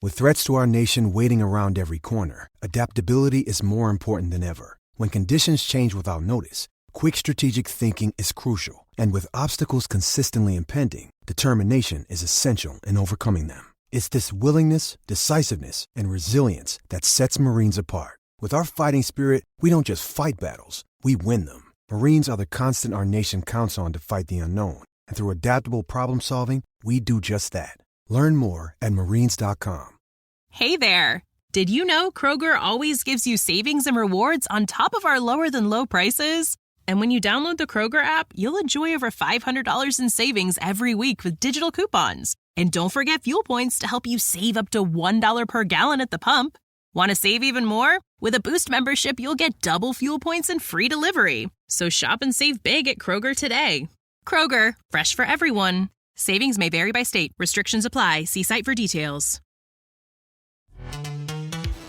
With threats to our nation waiting around every corner, adaptability is more important than ever. When conditions change without notice, quick strategic thinking is crucial. And with obstacles consistently impending, determination is essential in overcoming them. It's this willingness, decisiveness, and resilience that sets Marines apart. With our fighting spirit, we don't just fight battles, we win them. Marines are the constant our nation counts on to fight the unknown. And through adaptable problem solving, we do just that. Learn more at marines.com. Hey there! Did you know Kroger always gives you savings and rewards on top of our lower-than-low prices? And when you download the Kroger app, you'll enjoy over $500 in savings every week with digital coupons. And don't forget fuel points to help you save up to $1 per gallon at the pump. Want to save even more? With a Boost membership, you'll get double fuel points and free delivery. So shop and save big at Kroger today. Kroger, fresh for everyone. Savings may vary by state. Restrictions apply. See site for details.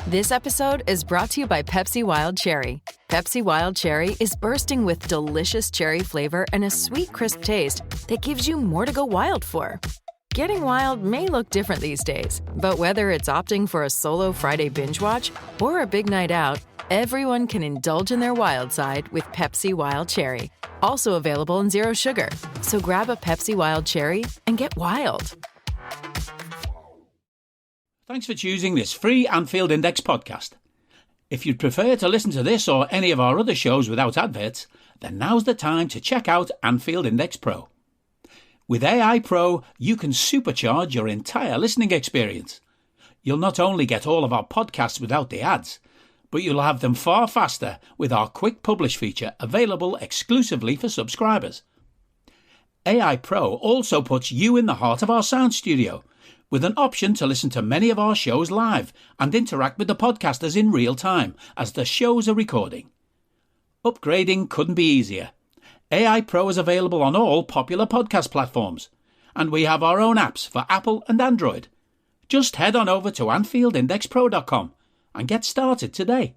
This episode is brought to you by Pepsi Wild Cherry. Pepsi Wild Cherry is bursting with delicious cherry flavor and a sweet, crisp taste that gives you more to go wild for. Getting wild may look different these days, but whether it's opting for a solo Friday binge watch or a big night out, everyone can indulge in their wild side with Pepsi Wild Cherry. Also available in Zero Sugar. So grab a Pepsi Wild Cherry and get wild. Thanks for choosing this free Anfield Index podcast. If you'd prefer to listen to this or any of our other shows without adverts, then now's the time to check out Anfield Index Pro. With AI Pro, you can supercharge your entire listening experience. You'll not only get all of our podcasts without the ads, but you'll have them far faster with our Quick Publish feature available exclusively for subscribers. AI Pro also puts you in the heart of our sound studio, with an option to listen to many of our shows live and interact with the podcasters in real time as the shows are recording. Upgrading couldn't be easier. AI Pro is available on all popular podcast platforms, and we have our own apps for Apple and Android. Just head on over to AnfieldIndexPro.com and get started today.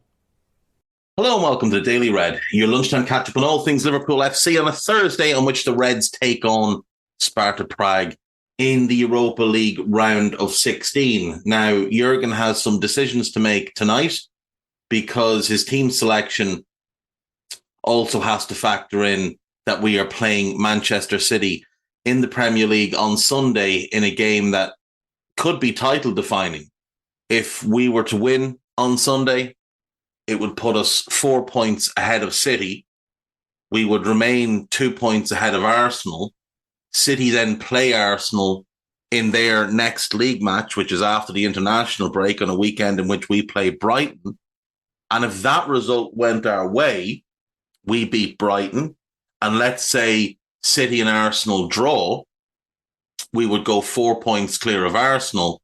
Hello and welcome to Daily Red, your lunchtime catch-up on all things Liverpool FC on a Thursday on which the Reds take on Sparta Prague in the Europa League round of 16. Now, Jurgen has some decisions to make tonight because his team selection also has to factor in that we are playing Manchester City in the Premier League on Sunday in a game that could be title defining. If we were to win on Sunday, it would put us 4 points ahead of City. We would remain 2 points ahead of Arsenal. City then play Arsenal in their next league match, which is after the international break on a weekend in which we play Brighton. And if that result went our way, we beat Brighton, and let's say City and Arsenal draw, we would go 4 points clear of Arsenal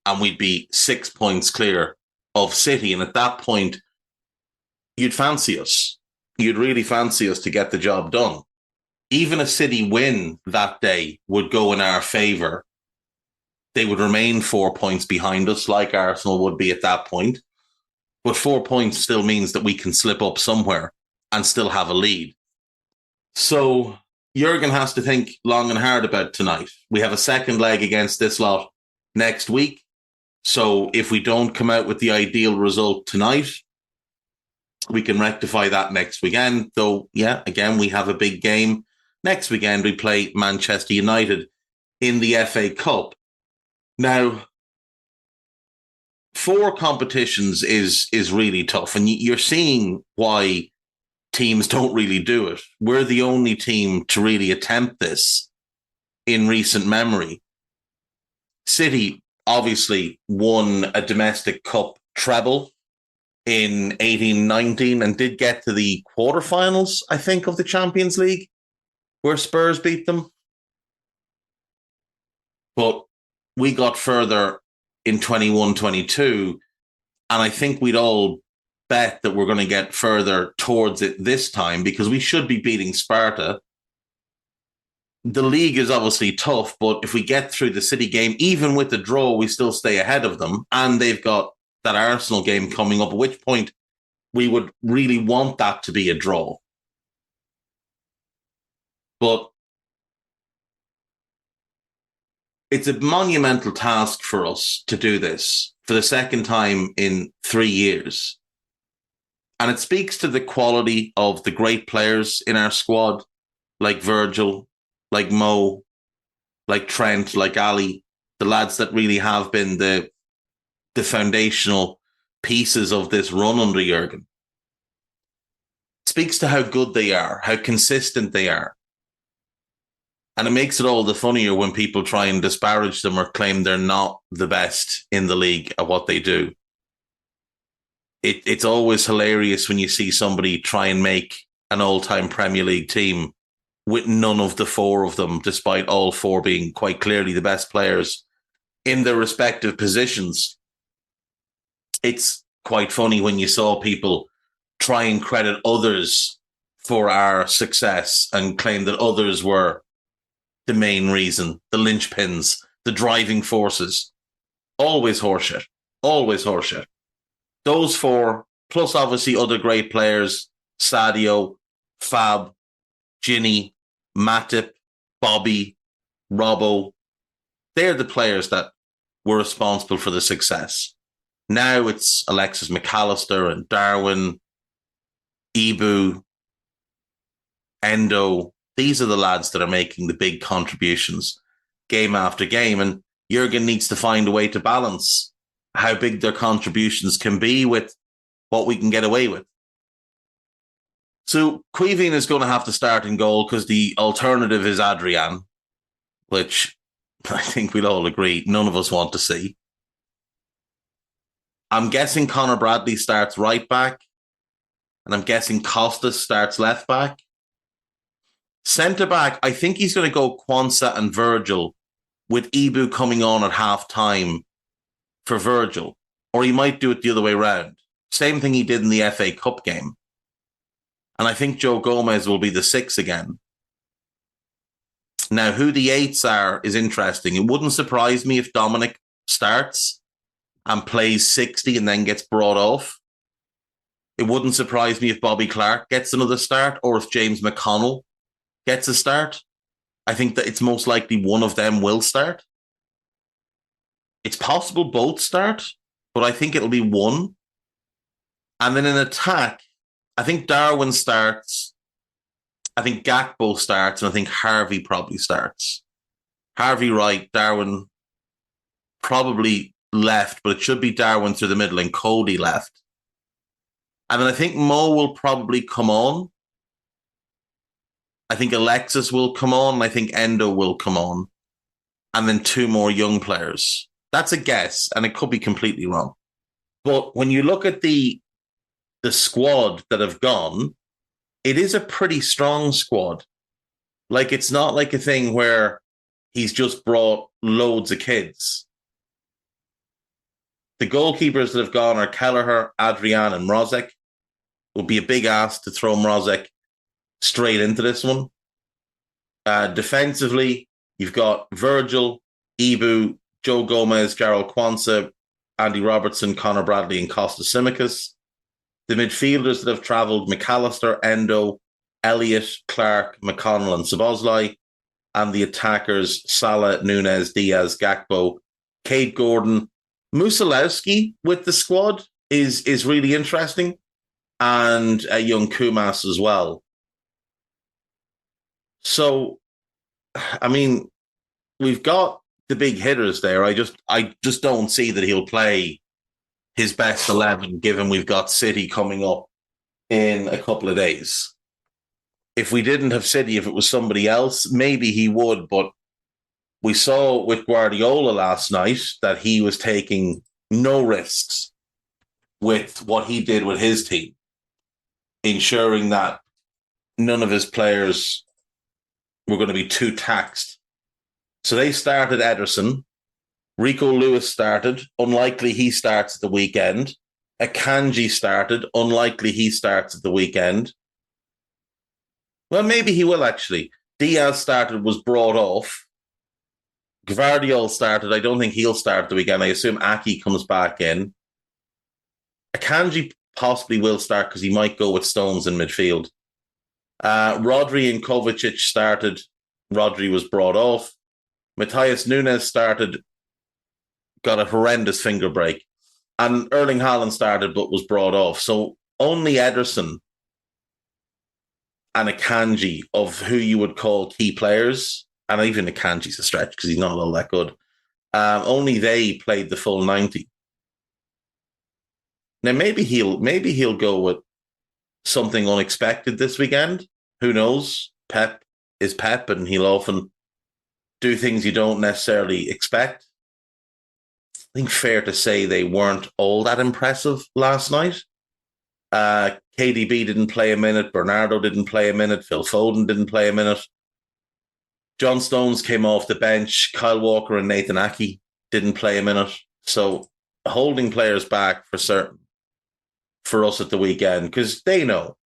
and we'd be 6 points clear of City. And at that point, you'd fancy us. You'd really fancy us to get the job done. Even a City win that day would go in our favour. They would remain 4 points behind us, like Arsenal would be at that point. But 4 points still means that we can slip up somewhere and still have a lead. So Jurgen has to think long and hard about tonight. We have a second leg against this lot next week. So if we don't come out with the ideal result tonight, we can rectify that next weekend. Though, yeah, again, we have a big game. Next weekend, we play Manchester United in the FA Cup. Now, 4 competitions is really tough, and you're seeing why teams don't really do it. We're the only team to really attempt this in recent memory. City obviously won a domestic cup treble in 18-19 and did get to the quarterfinals, I think, of the Champions League, where Spurs beat them. But we got further in 21-22, and I think we'd all bet that we're going to get further towards it this time because we should be beating Sparta. The league is obviously tough, but if we get through the City game, even with the draw, we still stay ahead of them. And they've got that Arsenal game coming up, at which point we would really want that to be a draw. But it's a monumental task for us to do this for the second time in 3 years. And it speaks to the quality of the great players in our squad, like Virgil, like Mo, like Trent, like Ali, the lads that really have been the foundational pieces of this run under Jurgen. It speaks to how good they are, how consistent they are. And it makes it all the funnier when people try and disparage them or claim they're not the best in the league at what they do. It's always hilarious when you see somebody try and make an all-time Premier League team with none of the four of them, despite all four being quite clearly the best players in their respective positions. It's quite funny when you saw people try and credit others for our success and claim that others were the main reason, the linchpins, the driving forces. Always horseshit. Always horseshit. Those four, plus obviously other great players, Sadio, Fab, Ginny, Matip, Bobby, Robbo, they're the players that were responsible for the success. Now it's Alexis McAllister and Darwin, Ibu, Endo. These are the lads that are making the big contributions game after game. And Jurgen needs to find a way to balance how big their contributions can be with what we can get away with. So Quivin is going to have to start in goal because the alternative is Adrian, which I think we'll all agree none of us want to see. I'm guessing Conor Bradley starts right back, and I'm guessing Costas starts left back. Centre back, I think he's going to go Quansah and Virgil, with Ibu coming on at half time for Virgil, or he might do it the other way around. Same thing he did in the FA Cup game. And I think Joe Gomez will be the 6 again. Now, who the 8s are is interesting. It wouldn't surprise me if Dominic starts and plays 60 and then gets brought off. It wouldn't surprise me if Bobby Clark gets another start or if James McConnell gets a start. I think that it's most likely one of them will start. It's possible both start, but I think it'll be one. And then in attack, I think Darwin starts. I think Gakpo starts, and I think Harvey probably starts. Harvey right, Darwin probably left, but it should be Darwin through the middle and Cody left. And then I think Mo will probably come on. I think Alexis will come on, and I think Endo will come on. And then 2 more young players. That's a guess, and it could be completely wrong. But when you look at the squad that have gone, it is a pretty strong squad. Like, it's not like a thing where he's just brought loads of kids. The goalkeepers that have gone are Kelleher, Adrian, and Mrozek. It would be a big ask to throw Mrozek straight into this one. Defensively, you've got Virgil, Ibu, Joe Gomez, Jarrell Quansah, Andy Robertson, Conor Bradley, and Costas Tsimikas. The midfielders that have travelled, McAllister, Endo, Elliott, Clark, McConnell, and Szoboszlai. And the attackers, Salah, Nunez, Diaz, Gakpo, Cade Gordon. Musilewski with the squad is really interesting. And young Kumas as well. So, I mean, we've got the big hitters there. I just don't see that he'll play his best 11, given we've got City coming up in a couple of days. If we didn't have City, if it was somebody else, maybe he would. But we saw with Guardiola last night that he was taking no risks with what he did with his team, ensuring that none of his players were going to be too taxed. So they started Ederson. Rico Lewis started. Unlikely he starts at the weekend. Akanji started. Unlikely he starts at the weekend. Well, maybe he will actually. Diaz started, was brought off. Gvardiol started. I don't think he'll start the weekend. I assume Aki comes back in. Akanji possibly will start because he might go with Stones in midfield. Rodri and Kovacic started. Rodri was brought off. Matthias Nunes started, got a horrendous finger break. And Erling Haaland started but was brought off. So only Ederson and Akanji of who you would call key players, and even Akanji's a stretch because he's not all that good, only they played the full 90. Now maybe he'll go with something unexpected this weekend. Who knows? Pep is Pep, and he'll often do things you don't necessarily expect. I think fair to say they weren't all that impressive last night. KDB didn't play a minute. Bernardo didn't play a minute. Phil Foden didn't play a minute. John Stones came off the bench. Kyle Walker and Nathan Ake didn't play a minute. So holding players back for certain for us at the weekend, because they know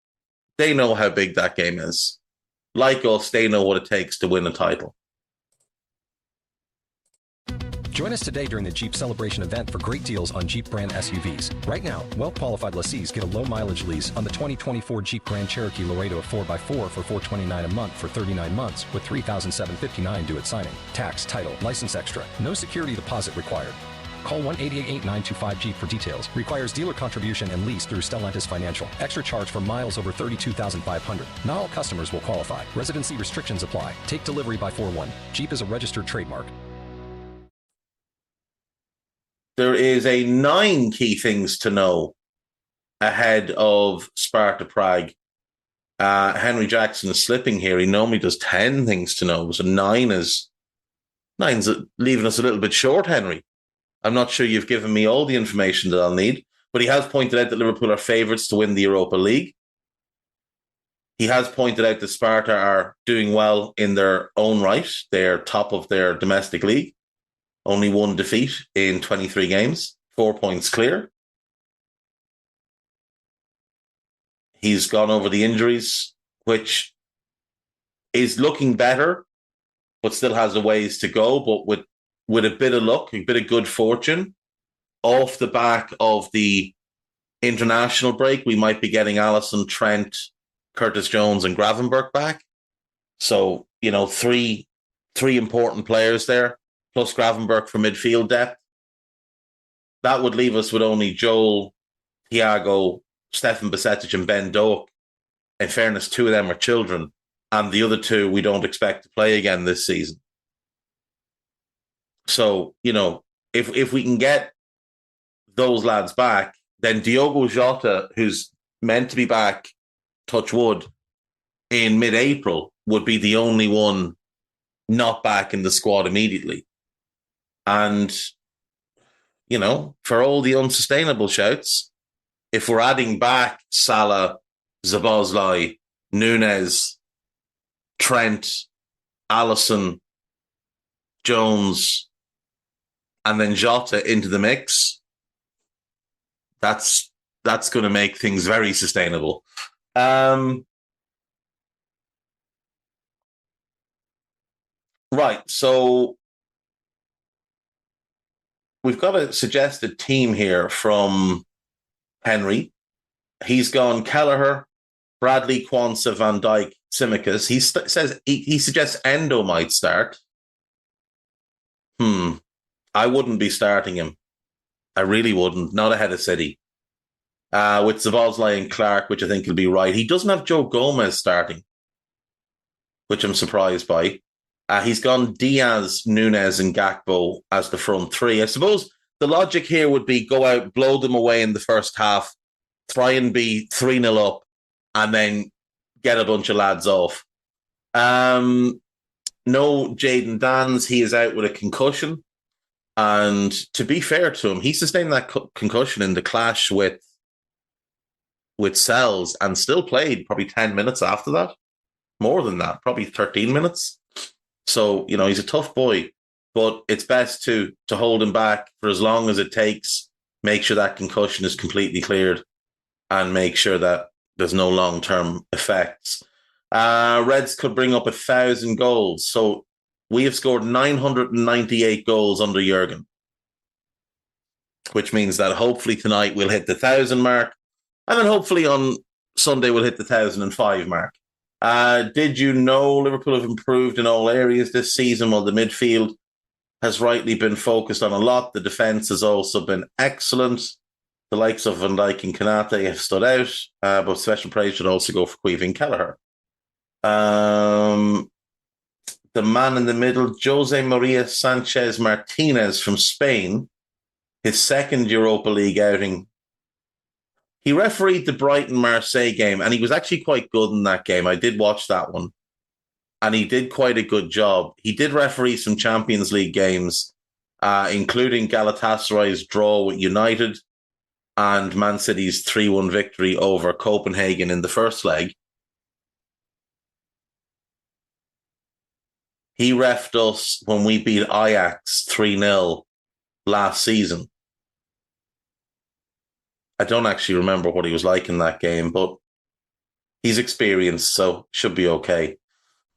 how big that game is. Like us, they know what it takes to win a title. Join us today during the Jeep Celebration event for great deals on Jeep brand SUVs. Right now, well-qualified lessees get a low-mileage lease on the 2024 Jeep Grand Cherokee Laredo 4x4 for $429 a month for 39 months with $3,759 due at signing. Tax, title, license extra. No security deposit required. Call 1-888-925-JEEP for details. Requires dealer contribution and lease through Stellantis Financial. Extra charge for miles over 32,500. Not all customers will qualify. Residency restrictions apply. Take delivery by 4/1. Jeep is a registered trademark. There is 9 key things to know ahead of Sparta Prague. Henry Jackson is slipping here. He normally does 10 things to know. So 9's leaving us a little bit short, Henry. I'm not sure you've given me all the information that I'll need, but he has pointed out that Liverpool are favourites to win the Europa League. He has pointed out that Sparta are doing well in their own right. They're top of their domestic league. Only 1 defeat in 23 games, 4 points clear. He's gone over the injuries, which is looking better, but still has a ways to go. But with a bit of luck, a bit of good fortune, off the back of the international break, we might be getting Alisson, Trent, Curtis Jones, and Gravenberch back. So, 3 important players there, plus Gravenberch for midfield depth. That would leave us with only Joel, Thiago, Stefan Bajcetic, and Ben Doak. In fairness, 2 of them are children, and the other 2 we don't expect to play again this season. So, if we can get those lads back, then Diogo Jota, who's meant to be back, touch wood, in mid-April, would be the only one not back in the squad immediately. And, for all the unsustainable shouts, if we're adding back Salah, Szoboszlai, Nunes, Trent, Alisson, Jones, and then Jota into the mix, that's going to make things very sustainable. Right, so we've got a suggested team here from Henry. He's gone Kelleher, Bradley, Quansah, Van Dijk, Tsimikas. He says he suggests Endo might start. I wouldn't be starting him. I really wouldn't. Not ahead of City. With Szoboszlai and Clark, which I think will be right. He doesn't have Joe Gomez starting, which I'm surprised by. He's gone Diaz, Nunes, and Gakpo as the front 3. I suppose the logic here would be go out, blow them away in the first half, try and be 3-0 up, and then get a bunch of lads off. No Jayden Danns. He is out with a concussion. And to be fair to him, he sustained that concussion in the clash with Sells and still played probably 10 minutes after that. More than that, probably 13 minutes. So, he's a tough boy, but it's best to hold him back for as long as it takes, make sure that concussion is completely cleared, and make sure that there's no long-term effects. Reds could bring up 1,000 goals. So we have scored 998 goals under Jurgen, which means that hopefully tonight we'll hit the 1,000 mark, and then hopefully on Sunday we'll hit the 1,005 mark. Did you know Liverpool have improved in all areas this season? Well, the midfield has rightly been focused on a lot. The defence has also been excellent. The likes of Van Dijk and Kanate have stood out, but special praise should also go for Caoimhín and Kelleher. The man in the middle, Jose Maria Sanchez Martinez from Spain, his second Europa League outing. He refereed the Brighton-Marseille game, and he was actually quite good in that game. I did watch that one, and he did quite a good job. He did referee some Champions League games, including Galatasaray's draw with United and Man City's 3-1 victory over Copenhagen in the first leg. He refed us when we beat Ajax 3-0 last season. I don't actually remember what he was like in that game, but he's experienced, so should be okay.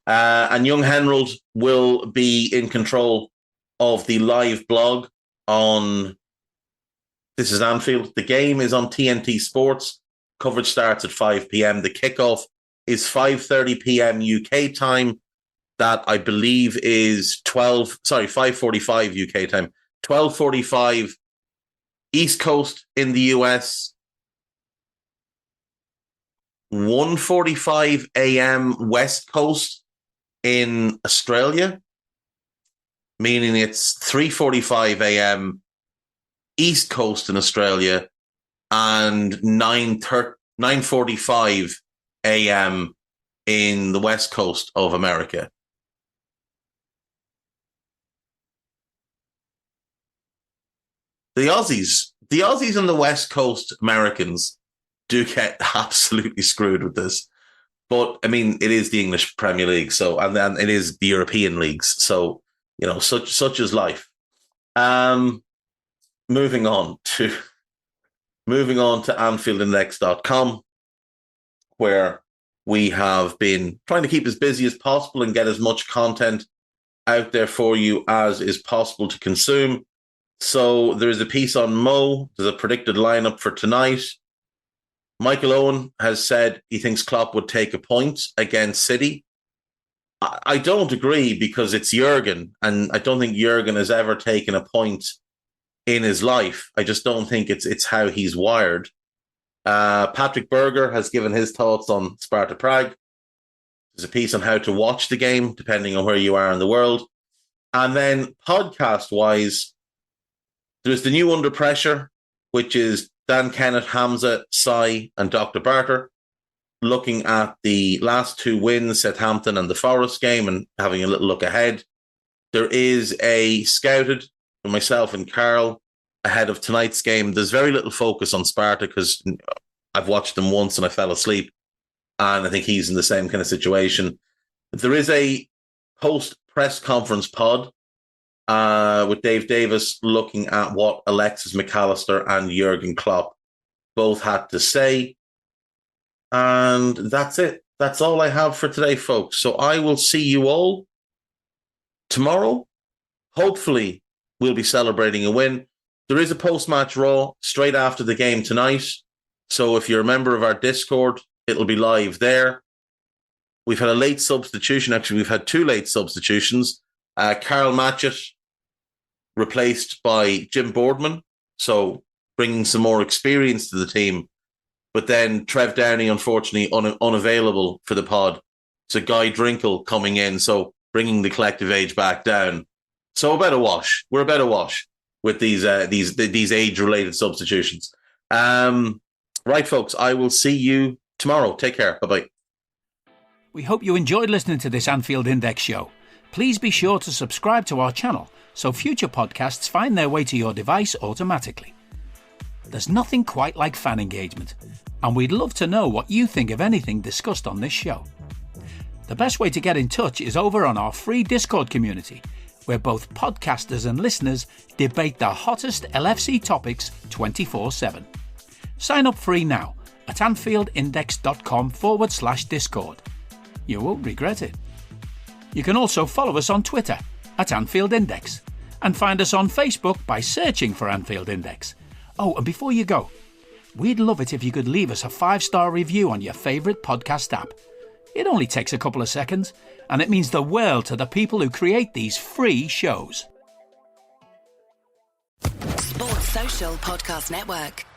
And young Henrold will be in control of the live blog on This is Anfield. The game is on TNT Sports. Coverage starts at 5 p.m. The kickoff is 5:30 p.m. UK time. That I believe is 5:45 UK time. 12:45 East Coast in the US. 1:45 a.m. West Coast in Australia, meaning it's 3:45 a.m. East Coast in Australia and 9:45 a.m. in the West Coast of America. The Aussies and the West Coast Americans do get absolutely screwed with this. But, I mean, it is the English Premier League, so and then it is the European leagues. So, you know, such is life. Moving on to AnfieldIndex.com, where we have been trying to keep as busy as possible and get as much content out there for you as is possible to consume. So there is a piece on Mo. There's a predicted lineup for tonight. Michael Owen has said he thinks Klopp would take a point against City. I don't agree because it's Jurgen, and I don't think Jurgen has ever taken a point in his life. I just don't think it's how he's wired. Patrick Berger has given his thoughts on Sparta Prague. There's a piece on how to watch the game, depending on where you are in the world. And then podcast-wise, there's the new Under Pressure, which is Dan Kennett, Hamza, Sai, and Dr. Barter, looking at the last two wins, Southampton and the Forest game, and having a little look ahead. There is a Scouted for myself and Carl ahead of tonight's game. There's very little focus on Sparta because I've watched them once and I fell asleep, and I think he's in the same kind of situation. There is a post-press conference pod with Dave Davis looking at what Alexis McAllister and Jurgen Klopp both had to say. And that's it. That's all I have for today, folks. So I will see you all tomorrow. Hopefully, we'll be celebrating a win. There is a post-match Raw straight after the game tonight. So if you're a member of our Discord, it'll be live there. We've had a late substitution. Actually, we've had two late substitutions. Carl Matchett replaced by Jim Boardman, so bringing some more experience to the team. But then Trev Downey, unfortunately, unavailable for the pod. So Guy Drinkle coming in, so bringing the collective age back down. So about a wash. We're about a wash with these age-related substitutions. Right, folks, I will see you tomorrow. Take care. Bye-bye. We hope you enjoyed listening to this Anfield Index show. Please be sure to subscribe to our channel so future podcasts find their way to your device automatically. There's nothing quite like fan engagement, and we'd love to know what you think of anything discussed on this show. The best way to get in touch is over on our free Discord community, where both podcasters and listeners debate the hottest LFC topics 24/7. Sign up free now at AnfieldIndex.com/Discord. You won't regret it. You can also follow us on Twitter at Anfield Index and find us on Facebook by searching for Anfield Index. Oh, and before you go, we'd love it if you could leave us a 5-star review on your favourite podcast app. It only takes a couple of seconds, and it means the world to the people who create these free shows. Social Podcast Network.